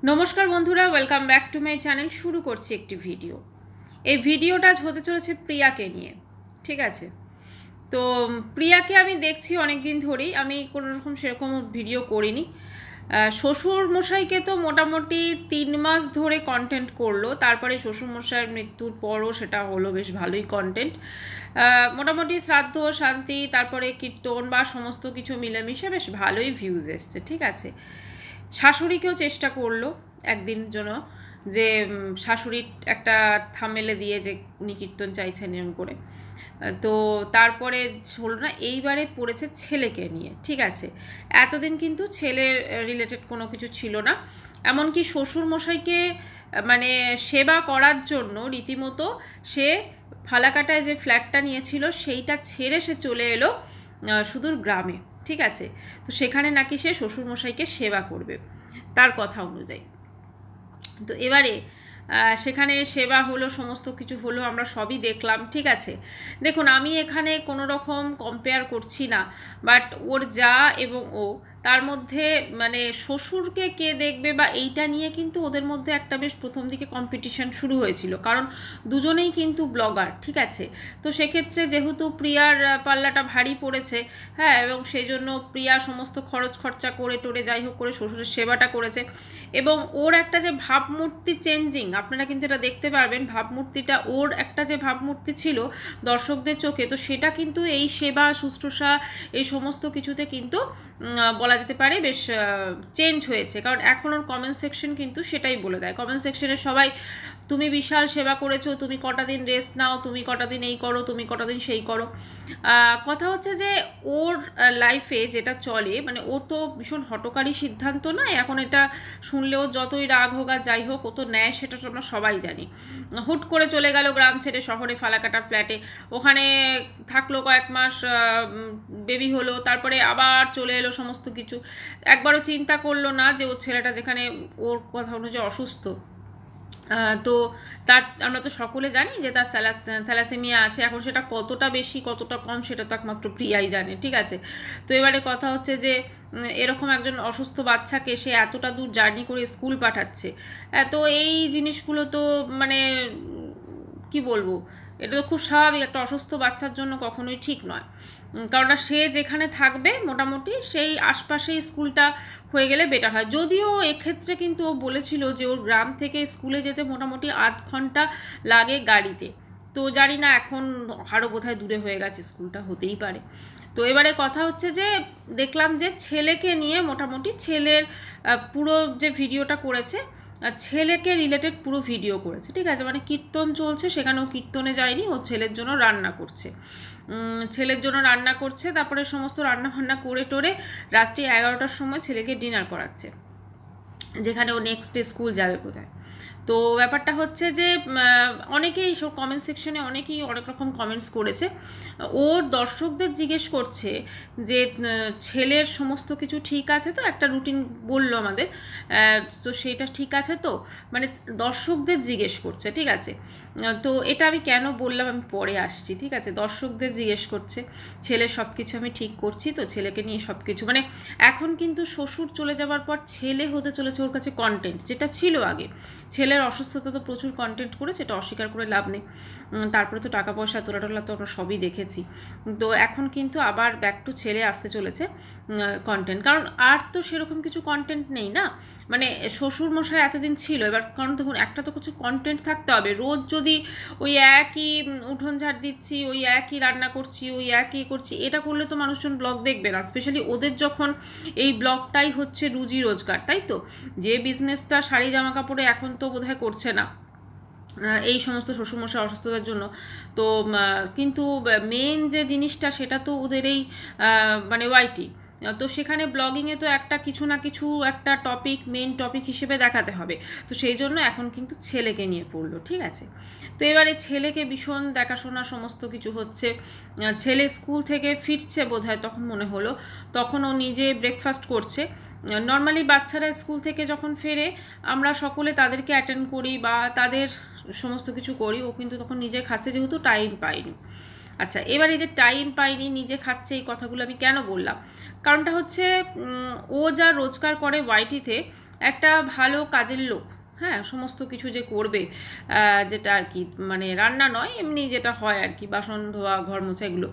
নমস্কার বন্ধুরা, welcome back to my channel. শুরু করছি একটি ভিডিও। এই ভিডিওটা হতে চলেছে প্রিয়াকে নিয়ে। ঠিক আছে, তো প্রিয়াকে আমি দেখছি অনেক দিন ধরেই, আমি কোনো রকম সেরকম ভিডিও করিনি। শ্বশুর মশাইকে তো মোটামুটি 3 মাস ধরে কন্টেন্ট করলো, তারপরে শ্বশুর মশাইয়ের মৃত্যুর পরও সেটা হলো বেশ ভালোই কন্টেন্ট। মোটামুটি শ্রাদ্ধ শান্তি তারপরে কীর্তন বা সমস্ত কিছু মিলেমিশে বেশ ভালোই ভিউজ এসছে। ঠিক আছে, শাশুড়িকেও চেষ্টা করলো একদিন জন্য যে শাশুড়ির একটা থামেলে দিয়ে যে উনি কীর্তন চাইছেন এরকম করে, তো তারপরে হলো না। এইবারে পড়েছে ছেলেকে নিয়ে। ঠিক আছে, এতদিন কিন্তু ছেলের রিলেটেড কোনো কিছু ছিল না, এমনকি শ্বশুর মশাইকে মানে সেবা করার জন্য রীতিমতো সে ফালাকাটায় যে ফ্ল্যাটটা নিয়েছিল সেইটা ছেড়ে সে চলে এলো সুদূর গ্রামে। ঠিক আছে, তো সেখানে নাকি সে শ্বশুরমশাইকে সেবা করবে তার কথা অনুযায়ী। তো এবারে সেখানে সেবা হলো, সমস্ত কিছু হলো, আমরা সবই দেখলাম। ঠিক আছে, দেখুন আমি এখানে কোনো রকম কম্পেয়ার করছি না, বাট ওর যা এবং ও তার মধ্যে মানে শ্বশুরকে কে দেখবে বা এইটা নিয়ে কিন্তু ওদের মধ্যে একটা বেশ প্রথম দিকে কম্পিটিশন শুরু হয়েছিল, কারণ দুজনেই কিন্তু ব্লগার। ঠিক আছে, তো সেক্ষেত্রে যেহেতু প্রিয়ার পাল্লাটা ভারী পড়েছে, হ্যাঁ, এবং সেই জন্য প্রিয়া সমস্ত খরচ খরচা করে টোরে যাই হোক করে শ্বশুরের সেবাটা করেছে, এবং ওর একটা যে ভাবমূর্তি চেঞ্জিং আপনারা কিন্তু এটা দেখতে পারবেন। ভাবমূর্তিটা ওর একটা যে ভাবমূর্তি ছিল দর্শকদের চোখে, তো সেটা কিন্তু এই সেবা শুশ্রূষা এই সমস্ত কিছুতে কিন্তু বলা যেতে পারে বেশ চেঞ্জ হয়েছে। কারণ এখন ওর কমেন্ট সেকশন কিন্তু সেটাই বলে দেয়। কমেন্ট সেকশনে সবাই তুমি বিশাল সেবা করেছো, তুমি কটা দিন রেস্ট নাও, তুমি কটা দিন এই করো, তুমি কটা দিন সেই করো। কথা হচ্ছে যে ওর লাইফে যেটা চলে, মানে ওর তো ভীষণ হঠকারী সিদ্ধান্ত নয়, এখন এটা শুনলেও যতই রাগ হোক আর যাই হোক ও তো নেয়, সেটা তো আমরা সবাই জানি। হুট করে চলে গেল গ্রাম ছেড়ে শহরে ফালাকাটা ফ্ল্যাটে, ওখানে থাকলো কয়েক মাস, বেবি হলো, তারপরে আবার চলে এলো সমস্ত কিছু। একবারও চিন্তা করলো না যে ওর ছেলেটা যেখানে ওর কথা অনুযায়ী অসুস্থ, তো তার আমরা তো সকলে জানি যে তার থ্যালাসেমিয়া আছে। এখন সেটা কতটা বেশি কতটা কম সেটা তো একমাত্র প্রিয়াই জানে। ঠিক আছে, তো এবারে কথা হচ্ছে যে এরকম একজন অসুস্থ বাচ্চাকে সে এতটা দূর জার্নি করে স্কুল পাঠাচ্ছে, তো এই জিনিসগুলো তো মানে কি বলবো, এটা তো খুব স্বাভাবিক। একটা অসুস্থ বাচ্চার জন্য কখনোই ঠিক নয়, কারণ সে যেখানে থাকবে মোটামুটি সেই আশপাশেই স্কুলটা হয়ে গেলে বেটার হয়। যদিও এক্ষেত্রে কিন্তু ও বলেছিল যে ওর গ্রাম থেকে স্কুলে যেতে মোটামুটি 8 ঘন্টা লাগে গাড়িতে, তো জানি না এখন আরও বোধহয় দূরে হয়ে গেছে স্কুলটা, হতেই পারে। তো এবারে কথা হচ্ছে যে দেখলাম যে ছেলেকে নিয়ে মোটামুটি ছেলের পুরো যে ভিডিওটা করেছে, ছেলেকে রিলেটেড পুরো ভিডিও করেছে। ঠিক আছে, মানে কীর্তন চলছে সেখানেও কীর্তনে যায়নি, ও ছেলের জন্য রান্না করছে, ছেলের জন্য রান্না করছে, তারপরে সমস্ত রান্না বান্না করে টোরে রাত্রি 11টার সময় ছেলেকে ডিনার করাচ্ছে, যেখানে ও নেক্সট ডে স্কুল যাবে বোধহয়। তো ব্যাপারটা হচ্ছে যে অনেকেই সব কমেন্ট সেকশনে অনেকেই অনেক রকম কমেন্টস করেছে। ওর দর্শকদের জিজ্ঞেস করছে যে ছেলের সমস্ত কিছু ঠিক আছে তো, একটা রুটিন বললো আমাদের, তো সেইটা ঠিক আছে তো, মানে দর্শকদের জিজ্ঞেস করছে। ঠিক আছে, তো এটা আমি কেন বললাম আমি পরে আসছি। ঠিক আছে, দর্শকদের জিজ্ঞেস করছে ছেলের সব কিছু আমি ঠিক করছি তো, ছেলেকে নিয়ে সব কিছু, মানে এখন কিন্তু শ্বশুর চলে যাওয়ার পর ছেলে হতে চলেছে ওর কাছে কন্টেন্ট, যেটা ছিল আগে। ছেলের অসুস্থতা তো প্রচুর কন্টেন্ট করেছে, এটা অস্বীকার করে লাভ নেই। তারপরে তো টাকা পয়সা তোলা তো আমরা সবই দেখেছি। তো এখন কিন্তু আবার ব্যাক টু ছেলে আসতে চলেছে কন্টেন্ট, কারণ আর তো সেরকম কিছু কন্টেন্ট নেই না। মানে শ্বশুর মশাই এতদিন ছিল, এবার কারণ দেখুন একটা তো কিছু কন্টেন্ট থাকতে হবে। রোজ যদি ওই একই উঠোন ঝাড় দিচ্ছি, ওই একই রান্না করছি, ওই একই করছি, এটা করলে তো মানুষজন ব্লগ দেখবে না। স্পেশালি ওদের যখন এই ব্লগটাই হচ্ছে রুজি রোজগার, তাই তো, যে বিজনেসটা শাড়ি জামা কাপড়ে এখন তো বোধহয় করছে না এই সমস্ত শ্বশুরমশাই অসুস্থতার জন্য। তো কিন্তু মেন যে জিনিসটা সেটা তো ওদের এই মানে ওয়াইটি, তো সেখানে ব্লগিংয়ে তো একটা কিছু না কিছু একটা টপিক মেন টপিক হিসেবে দেখাতে হবে। তো সেই জন্য এখন কিন্তু ছেলেকে নিয়ে পড়লো। ঠিক আছে, তো এবারে ছেলেকে ভীষণ দেখাশোনা সমস্ত কিছু হচ্ছে। ছেলে স্কুল থেকে ফিরছে বোধহয় তখন মনে হলো, তখন ও নিজে ব্রেকফাস্ট করছে। নর্মালি বাচ্চারা স্কুল থেকে যখন ফেরে আমরা সকলে তাদেরকে অ্যাটেন্ড করি বা তাদের সমস্ত কিছু করি, ও কিন্তু তখন নিজে খাচ্ছে যেহেতু টাইম পাইনি। আচ্ছা, এবার এই যে টাইম পাইনি নিজে খাচ্ছে, এই কথাগুলো আমি কেন বললাম, কারণটা হচ্ছে ও যা রোজগার করে ওয়াইটিতে একটা ভালো কাজের লোক, হ্যাঁ, সমস্ত কিছু যে করবে, যেটা আর কি মানে রান্না নয়, এমনি যেটা হয় আর কি, বাসন ধোয়া, ঘর মোছা, এগুলো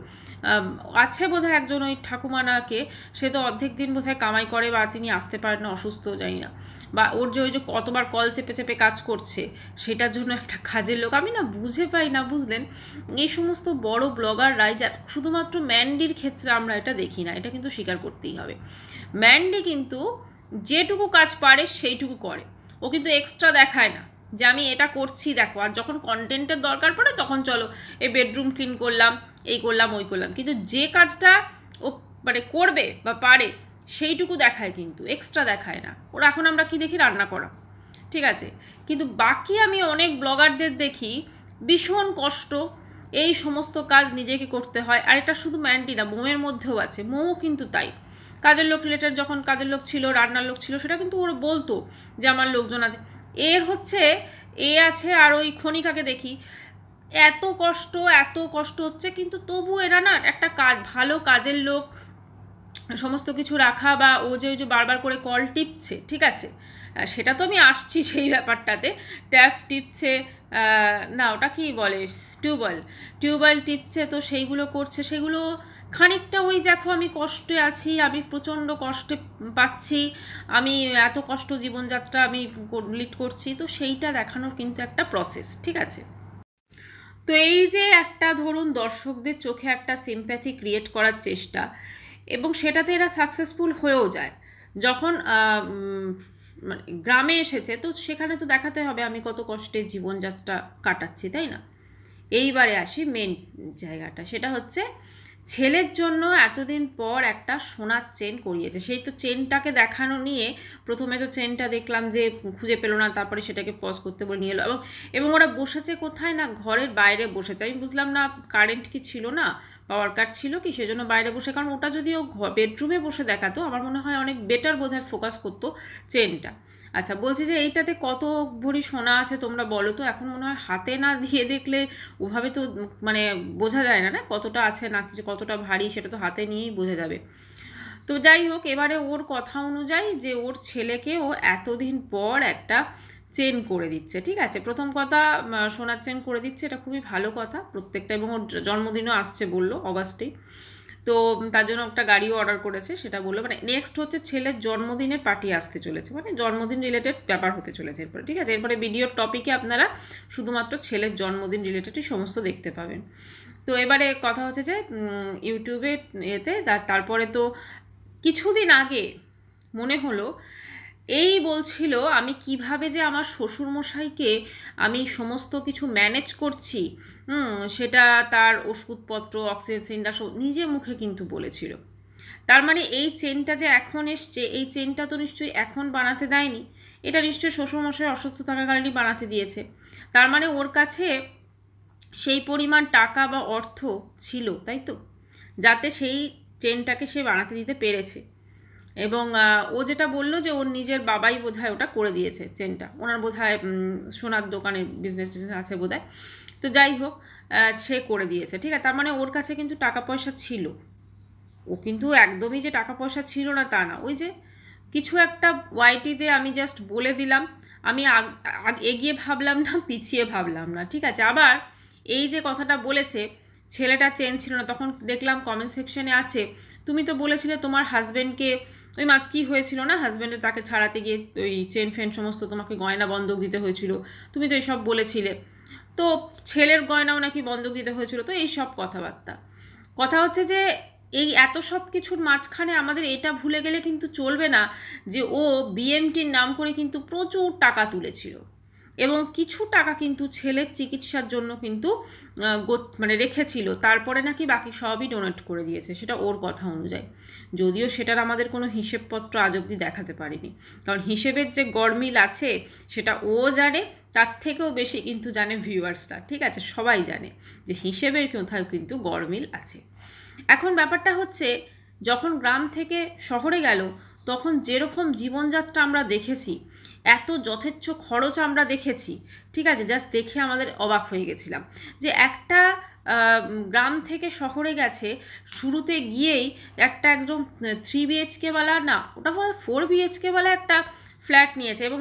আছে বোধহয় একজন ওই ঠাকুমানাকে। সে তো অর্ধেক দিন বোধহয় কামাই করে, বা তিনি আসতে পারেন না, অসুস্থ, জানি না, বা ওর যে ওই যে কতবার কল চেপে চেপে কাজ করছে, সেটার জন্য একটা কাজের লোক। আমি না বুঝে পাই না, বুঝলেন, এই সমস্ত বড় ব্লগাররাই, যা শুধুমাত্র ম্যান্ডির ক্ষেত্রে আমরা এটা দেখি না, এটা কিন্তু স্বীকার করতেই হবে। ম্যান্ডি কিন্তু যেটুকু কাজ পারে সেইটুকু করে, ও কিন্তু এক্সট্রা দেখায় না যে আমি এটা করছি দেখো। আর যখন কন্টেন্টের দরকার পড়ে তখন চলো এই বেডরুম ক্লিন করলাম, এই করলাম, ওই করলাম, কিন্তু যে কাজটা ও মানে করবে বা পারে সেইটুকু দেখায়, কিন্তু এক্সট্রা দেখায় না। ওরা এখন আমরা কি দেখি, রান্না করা, ঠিক আছে, কিন্তু বাকি আমি অনেক ব্লগারদের দেখি ভীষণ কষ্ট, এই সমস্ত কাজ নিজেকে করতে হয়। আর এটা শুধু ম্যান্ডি না, মোমের মধ্যেও আছে, মোও কিন্তু তাই। কাজের লোক রিলেটেড যখন কাজের লোক ছিল, রান্নার লোক ছিল, সেটা কিন্তু ওরা বলতো যে আমার লোকজন আছে। এর হচ্ছে এ আছে, আর ওই খনিকাকে দেখি এত কষ্ট হচ্ছে, কিন্তু তবু এরা না একটা কাজ, ভালো কাজের লোক, সমস্ত কিছু রাখা, বা ও যে ওই যে বারবার করে কল টিপছে, ঠিক আছে, সেটা তো আমি আসছি সেই ব্যাপারটাতে। ট্যাপ টিপছে, না ওটা কি বলে, টিউবওয়েল টিপছে, তো সেইগুলো করছে, সেগুলো খানিকটা ওই দেখো আমি কষ্টে আছি, আমি প্রচণ্ড কষ্টে পাচ্ছি, আমি এত কষ্ট জীবনযাত্রা আমি লিড করছি, তো সেইটা দেখানোর কিন্তু একটা প্রসেস, ঠিক আছে। তো এই যে একটা ধরুন দর্শকদের চোখে একটা সিম্প্যাথি ক্রিয়েট করার চেষ্টা, এবং সেটাতে এরা সাকসেসফুল হয়েও যায়। যখন মানে গ্রামে এসেছে, তো সেখানে তো দেখাতে হবে আমি কত কষ্টে জীবনযাত্রা কাটাচ্ছি, তাই না। এইবারে আসি মেন জায়গাটা, সেটা হচ্ছে ছেলের জন্য এতদিন পর একটা সোনার চেন করিয়েছে। সেই তো চেনটাকে দেখানো নিয়ে প্রথমে তো চেনটা দেখলাম যে খুঁজে পেলো না, তারপরে সেটাকে পজ করতে বলে নিয়ে এলো, এবং ওরা বসেছে কোথায় না, ঘরের বাইরে বসেছে। আমি বুঝলাম না কারেন্ট কি ছিল না, পাওয়ার কাট ছিল কি, সেজন্য বাইরে বসে, কারণ ওটা যদি ও বেডরুমে বসে দেখাতো আমার মনে হয় অনেক বেটার বোধহয় ফোকাস করতো চেনটা। আচ্ছা, বলছি যে এইটাতে কত ভরি সোনা আছে তোমরা বলো তো। এখন মনে হয় হাতে না দিয়ে দেখলে ওভাবে তো মানে বোঝা যায় না, না কতটা আছে না কিছু, কতটা ভারী, সেটা তো হাতে নিয়েই বোঝা যাবে। তো যাই হোক, এবারে ওর কথা অনুযায়ী যে ওর ছেলেকে ও এতদিন পর একটা চেন করে দিচ্ছে, ঠিক আছে। প্রথম কথা, সোনার চেন করে দিচ্ছে, এটা খুবই ভালো কথা প্রত্যেকটা, এবং ওর জন্মদিনও আসছে বললো অগাস্টেই, তো তার জন্য একটা গাড়িও অর্ডার করেছে, সেটা বললো। মানে নেক্সট হচ্ছে ছেলের জন্মদিনের পার্টি আসতে চলেছে, মানে জন্মদিন রিলেটেড ব্যাপার হতে চলেছে এরপরে, ঠিক আছে। এরপরে ভিডিওর টপিকে আপনারা শুধুমাত্র ছেলের জন্মদিন রিলেটেডই সমস্ত দেখতে পাবেন। তো এবারে কথা হচ্ছে যে ইউটিউবে এতে তারপরে তো কিছুদিন আগে মনে হলো এই বলছিল আমি কিভাবে যে আমার শ্বশুরমশাইকে আমি সমস্ত কিছু ম্যানেজ করছি, সেটা তার ওষুধপত্র, অক্সিজেন সিলিন্ডার নিজে মুখে কিন্তু বলেছিল। তার মানে এই চেনটা যে এখন এসছে, এই চেনটা তো নিশ্চয়ই এখন বানাতে দেয়নি, এটা নিশ্চয়ই শ্বশুরমশাই অসুস্থ থাকাকালীনই বানাতে দিয়েছে। তার মানে ওর কাছে সেই পরিমাণ টাকা বা অর্থ ছিল, তাই তো, যাতে সেই চেনটাকে সে বানাতে দিতে পেরেছে। এবং ও যেটা বললো যে ওর নিজের বাবাই বোধহয় ওটা করে দিয়েছে চেনটা, ওনার বোধহয় সোনার দোকানে বিজনেস আছে বোধহয়। তো যাই হোক, সে করে দিয়েছে, ঠিক আছে। তার মানে ওর কাছে কিন্তু টাকা পয়সা ছিল, ও কিন্তু একদমই যে টাকা পয়সা ছিল না তা না। ওই যে কিছু একটা ওয়াইটিতে আমি জাস্ট বলে দিলাম, আমি এগিয়ে ভাবলাম না, পিছিয়ে ভাবলাম না, ঠিক আছে। আবার এই যে কথাটা বলেছে ছেলেটা চেন ছিল না, তখন দেখলাম কমেন্ট সেকশনে আছে তুমি তো বলেছিলে তোমার হাজব্যান্ডকে, ওই মাছ কী হয়েছিল না, হাজব্যান্ডের তাকে ছাড়াতে গিয়ে ওই চেন ফেন সমস্ত তোমাকে গয়না বন্ধক দিতে হয়েছিল, তুমি তো এইসব বলেছিলে, তো ছেলের গয়নাও নাকি বন্ধক দিতে হয়েছিল, তো এই সব কথাবার্তা। কথা হচ্ছে যে এই এত সব কিছুর মাঝখানে আমাদের এটা ভুলে গেলে কিন্তু চলবে না যে ও বিএমটির নাম করে কিন্তু প্রচুর টাকা তুলেছিল, এবং কিছু টাকা কিন্তু ছেলের চিকিৎসার জন্য কিন্তু মানে রেখেছিল, তারপরে নাকি বাকি সবই ডোনেট করে দিয়েছে, সেটা ওর কথা অনুযায়ী। যদিও সেটার আমাদের কোনো হিসেবপত্র আজ অবধি দেখাতে পারিনি, কারণ হিসেবের যে গরমিল আছে সেটা ও জানে, তার থেকেও বেশি কিন্তু জানে ভিউয়ার্সরা, ঠিক আছে, সবাই জানে যে হিসেবের কোথাও কিন্তু গরমিল আছে। এখন ব্যাপারটা হচ্ছে যখন গ্রাম থেকে শহরে গেল, তখন যেরকম জীবনযাত্রা আমরা দেখেছি, এত যথেচ্ছ খরচ আমরা দেখেছি, ঠিক আছে, জাস্ট দেখে আমাদের অবাক হয়ে গেছিলাম যে একটা গ্রাম থেকে শহরে গেছে, শুরুতে গিয়েই একটা একদম 3 BHK ওয়ালা না, ওটা 4 BHK ওয়ালা একটা ফ্ল্যাট নিয়েছে। এবং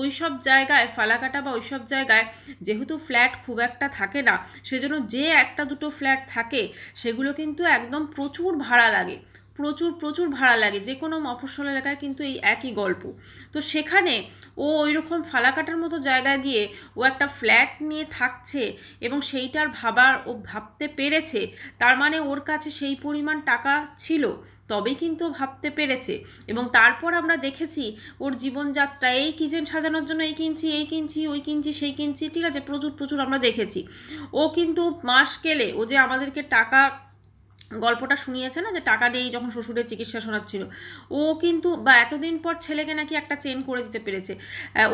ওই সব জায়গায় ফালাকাটা বা ওই সব জায়গায় যেহেতু ফ্ল্যাট খুব একটা থাকে না, সেজন্য যে একটা দুটো ফ্ল্যাট থাকে সেগুলো কিন্তু একদম প্রচুর ভাড়া লাগে, প্রচুর ভাড়া লাগে। যে কোনো মফস্বল এলাকায় কিন্তু এই একই গল্প। তো সেখানে ও ওইরকম ফালাকাটার মতো জায়গায় গিয়ে ও একটা ফ্ল্যাট নিয়ে থাকছে এবং সেইটার ও ভাবতে পেরেছে, তার মানে ওর কাছে সেই পরিমাণ টাকা ছিল, তবেই কিন্তু ভাবতে পেরেছে। এবং তারপর আমরা দেখেছি ওর জীবনযাত্রা, এই কিচেন সাজানোর জন্য এই কিনছি ওই কিনছি সেই কিনছি, ঠিক আছে, প্রচুর আমরা দেখেছি। ও কিন্তু মাস গেলে ও যে আমাদেরকে টাকা গল্পটা শুনিয়েছে না, যে টাকা নেই যখন শ্বশুরের চিকিৎসা শোনাচ্ছিল, ও কিন্তু বা এতদিন পর ছেলেকে নাকি একটা চেন করে দিতে পেরেছে।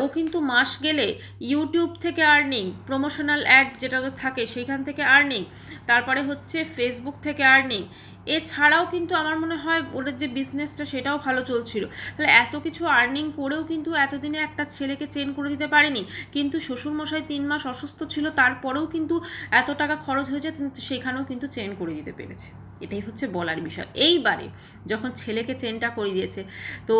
ও কিন্তু মাস গেলে ইউটিউব থেকে আর্নিং, প্রমোশনাল অ্যাড যেটা থাকে সেইখান থেকে আর্নিং, তারপরে হচ্ছে ফেসবুক থেকে আর্নিং, এছাড়াও কিন্তু আমার মনে হয় ওদের যে বিজনেসটা সেটাও ভালো চলছিল। তাহলে এত কিছু আর্নিং করেও কিন্তু এতদিনে একটা ছেলেকে চেন করে দিতে পারেনি। কিন্তু শ্বশুরমশাই 3 মাস অসুস্থ ছিল, তারপরেও কিন্তু এত টাকা খরচ হয়েছে, সেখানেও কিন্তু চেন করে দিতে পেরেছে। এটাই হচ্ছে বলার বিষয়। এইবারে যখন ছেলেকে চেনটা করে দিয়েছে, তো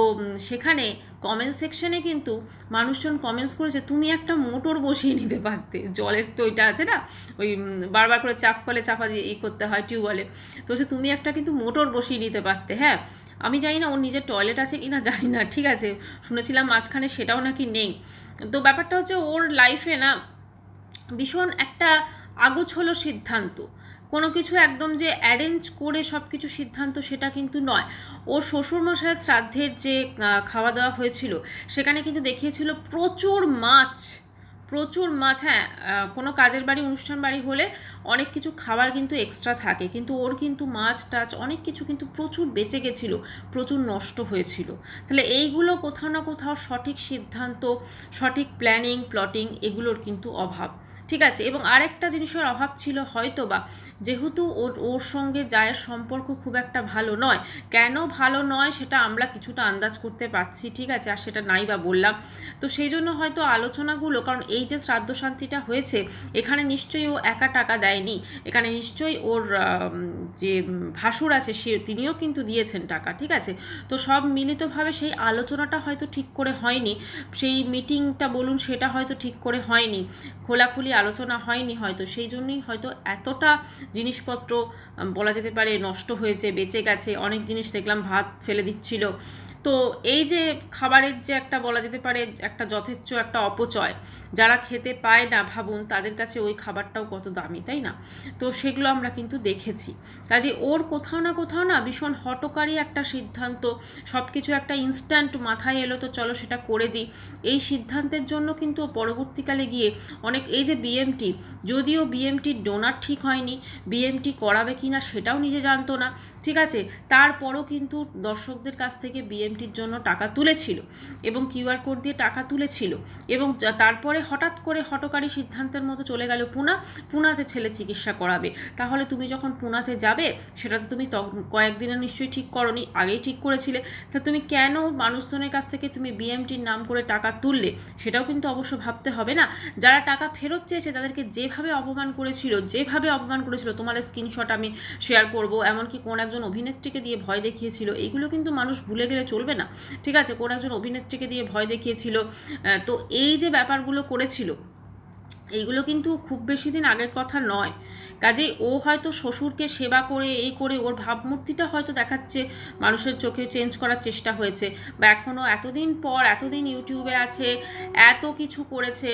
সেখানে কমেন্ট সেকশনে কিন্তু মানুষজন কমেন্টস করেছে, তুমি একটা মোটর বসিয়ে নিতে পারতে, জলের তো ওইটা আছে না, ওই বারবার করে কলে চাপা দিয়ে করতে হয় টিউবওয়েলে, তো সে তুমি একটা কিন্তু মোটর বসিয়ে নিতে পারতে। হ্যাঁ, আমি জানি না ওর নিজের টয়লেট আছে কি না, জানি না, ঠিক আছে, শুনেছিলাম মাঝখানে সেটাও নাকি নেই। তো ব্যাপারটা হচ্ছে ওর লাইফে না ভীষণ একটা আগোছলো সিদ্ধান্ত, কোনো কিছু একদম যে অ্যারেঞ্জ করে সব কিছু সিদ্ধান্ত সেটা কিন্তু নয়। ওর শ্বশুরমশাইয়ের শ্রাদ্ধের যে খাওয়া দাওয়া হয়েছিল সেখানে কিন্তু দেখিয়েছিল প্রচুর মাছ। হ্যাঁ, কোনো কাজের বাড়ি, অনুষ্ঠান বাড়ি হলে অনেক কিছু খাবার কিন্তু এক্সট্রা থাকে, কিন্তু ওর কিন্তু মাছ টাছ অনেক কিছু কিন্তু প্রচুর বেঁচে গেছিলো, প্রচুর নষ্ট হয়েছিল। তাহলে এইগুলো কোথাও না কোথাও সঠিক সিদ্ধান্ত, সঠিক প্ল্যানিং প্লটিং এগুলোর কিন্তু অভাব, ঠিক আছে। এবং আরেকটা জিনিসের অভাব ছিল হয়তো বা, যেহেতু ওর সঙ্গে জায়ের সম্পর্ক খুব একটা ভালো নয়। কেন ভালো নয় সেটা আমরা কিছুটা আন্দাজ করতে পারছি, ঠিক আছে, আর সেটা নাই বা বললাম। তো সেই জন্য হয়তো আলোচনাগুলো, কারণ এই যে শ্রাদ্ধ শান্তিটা হয়েছে এখানে নিশ্চয়ই ও একা টাকা দেয়নি, এখানে নিশ্চয়ই ওর যে ভাসুর আছে তিনিও কিন্তু দিয়েছেন টাকা, ঠিক আছে। তো সব মিলিতভাবে সেই আলোচনাটা হয়তো ঠিক করে হয়নি, সেই মিটিংটা বলুন সেটা হয়তো ঠিক করে হয়নি, খোলাখুলি আলোচনা হয়নি হয়তো, সেই জন্যই হয়তো এতটা জিনিসপত্র বলা যেতে পারে নষ্ট হয়েছে, বেঁচে গেছে। অনেক জিনিস দেখলাম ভাত ফেলে দিচ্ছিল। তো এই যে খাবারের যে একটা বলা যেতে পারে একটা যথেচ্ছ একটা অপচয়, যারা খেতে পায় না ভাবুন তাদের কাছে ওই খাবারটাও কত দামি, তাই না? তো সেগুলো আমরা কিন্তু দেখেছি। কাজে ওর কোথাও না ভীষণ হঠকারী একটা সিদ্ধান্ত, সব কিছু একটা ইনস্ট্যান্ট মাথায় এলো তো চলো সেটা করে দিই, এই সিদ্ধান্তের জন্য কিন্তু পরবর্তীকালে গিয়ে অনেক, এই যে বিএমটি, যদিও বিএমটির ডোনার ঠিক হয়নি, বিএমটি করাবে কি না সেটাও নিজে জানতো না, ঠিক আছে, তারপরও কিন্তু দর্শকদের কাছ থেকে বিএমটির জন্য টাকা তুলেছিল এবং কিউআর কোড দিয়ে টাকা তুলেছিল। এবং তারপরে হঠাৎ করে হঠকারী সিদ্ধান্তের মতো চলে গেল পুনাতে ছেলে চিকিৎসা করাবে। তাহলে তুমি যখন পুনাতে যাবে সেটা তো তুমি কয়েকদিনে নিশ্চয়ই ঠিক করনি, আগেই ঠিক করেছিলে, তা তুমি কেন মানুষজনের কাছ থেকে তুমি বিএমটির নাম করে টাকা তুললে সেটাও কিন্তু অবশ্য ভাবতে হবে না। যারা টাকা ফেরত চেয়েছে তাদেরকে যেভাবে অপমান করেছিল, তোমাদের স্ক্রিনশট আমি শেয়ার করব, এমনকি কোন একজন অভিনেত্রীকে দিয়ে ভয় দেখিয়েছিল, এইগুলো কিন্তু মানুষ ভুলে গেলে চলবে না, ঠিক আছে। কোন একজন অভিনেত্রীকে দিয়ে ভয় দেখিয়েছিল, তো এই যে ব্যাপারগুলো করেছিল এইগুলো কিন্তু খুব বেশি দিন আগের কথা নয়। কাজেই ও হয়তো শ্বশুরকে সেবা করে এই করে ওর ভাবমূর্তিটা হয়তো দেখাচ্ছে, মানুষের চোখে চেঞ্জ করার চেষ্টা হয়েছে, বা এখনও এতদিন ইউটিউবে আছে, এত কিছু করেছে,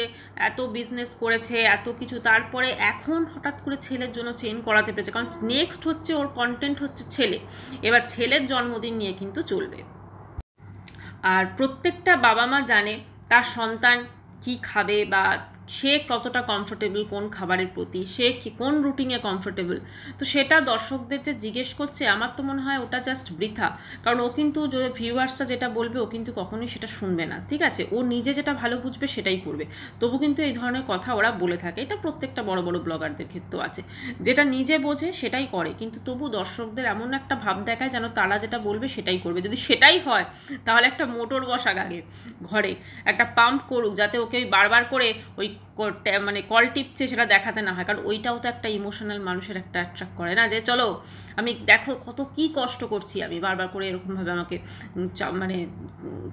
এত বিজনেস করেছে, এত কিছু, তারপরে এখন হঠাৎ করে ছেলের জন্য চেঞ্জ করাতে পেরেছে, কারণ নেক্সট হচ্ছে ওর কন্টেন্ট হচ্ছে ছেলে, এবার ছেলের জন্মদিন নিয়ে কিন্তু চলবে। আর প্রত্যেকটা বাবা মা জানে তার সন্তান কি খাবে বা সে কতটা কমফোর্টেবল কোন খাবারের প্রতি, সে কোন রুটিনে কমফোর্টেবল, তো সেটা দর্শকদের যে জিজ্ঞেস করছে আমার তো মনে হয় ওটা জাস্ট বৃথা। কারণ ও কিন্তু ভিউয়ার্সটা যেটা বলবে ও কিন্তু কখনোই সেটা শুনবে না, ঠিক আছে, ও নিজে যেটা ভালো বুঝবে সেটাই করবে। তবু কিন্তু এই ধরনের কথা ওরা বলে থাকে, এটা প্রত্যেকটা বড় বড় ব্লগারদের ক্ষেত্রেও আছে, যেটা নিজে বোঝে সেটাই করে, কিন্তু তবু দর্শকদের এমন একটা ভাব দেখায় যেন তারা যেটা বলবে সেটাই করবে। যদি সেটাই হয় তাহলে একটা মোটর বসাক আগে ঘরে, একটা পাম্প করুক, যাতে ওকে ওই বারবার করে ওই মানে কল টিপছে সেটা দেখাতে না হয়, কারণ ওইটাও তো একটা ইমোশনাল মানুষের একটা অ্যাট্রাক্ট করে না, যে চলো আমি দেখো কত কি কষ্ট করছি আমি, বারবার করে এরকমভাবে আমাকে মানে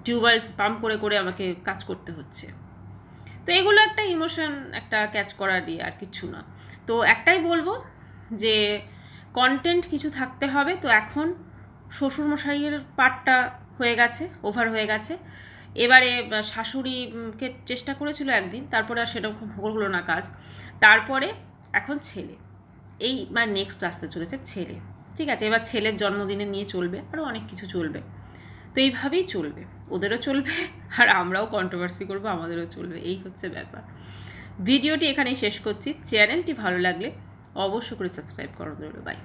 টিউবওয়েল পাম্প করে করে আমাকে কাজ করতে হচ্ছে। তো এগুলো একটা ইমোশন, একটা ক্যাচ করা দিয়ে আর কিছু না। তো একটাই বলবো যে কন্টেন্ট কিছু থাকতে হবে। তো এখন শ্বশুরমশাইয়ের পার্টটা হয়ে গেছে, ওভার হয়ে গেছে। এবারে শাশুড়িকে চেষ্টা করেছিল একদিন, তারপরে আর সেরকম হলো না কাজ। তারপরে এখন ছেলে, এই মানে নেক্সট আসতে চলেছে ছেলে, ঠিক আছে? এবার ছেলের জন্মদিনে নিয়ে চলবে, আরও অনেক কিছু চলবে। তো এইভাবেই চলবে, ওদেরও চলবে আর আমরাও কন্ট্রোভার্সি করবো, আমাদেরও চলবে, এই হচ্ছে ব্যাপার। ভিডিওটি এখানেই শেষ করছি। চ্যানেলটি ভালো লাগলে অবশ্যই করে সাবস্ক্রাইব করো। বাই।